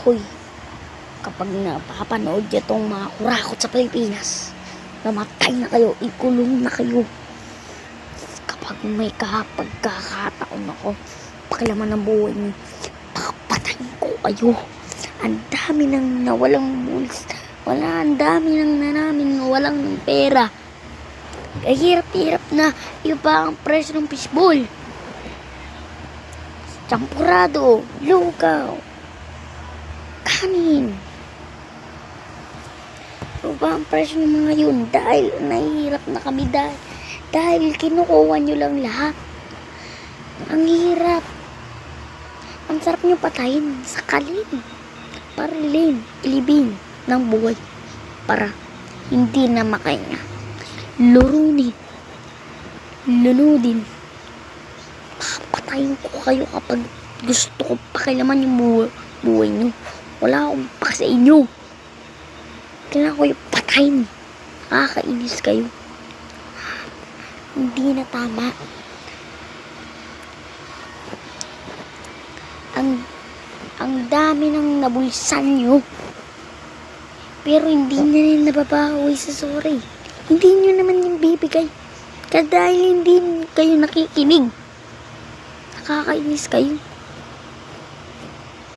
Hoy, kapag napapanood niyo tong mga kurakot sa Pilipinas, namatay na kayo, ikulong na kayo. Kapag may pagkakataon ako, pakilaman ng buhay niyo, papatayin ko kayo. Ang dami nang nawalang bulis. Ang dami nang namin walang pera. Ay hirap-hirap na iba ang presyo ng fishball. Champurado, lugaw, kanin. Iba ang presyo ng mga yun dahil nahihirap na kami dahil kinukuha nyo lang lahat. Ang hirap. Ang sarap nyo patayin, sakalin, parilin, ilibin ng buhay para hindi na makahinga. Lunudin. Papatayin ko kayo kapag gusto ko pakilaman yung buhay nyo. Wala akong pak sa inyo. Kailangan ko yung patayin. Nakakainis kayo. Hindi na tama. Ang dami nang nabulsan nyo. Pero hindi na rin nababawi sa sorry. Hindi nyo naman yung bibigay. Dahil hindi kayo nakikinig. Nakakainis kayo.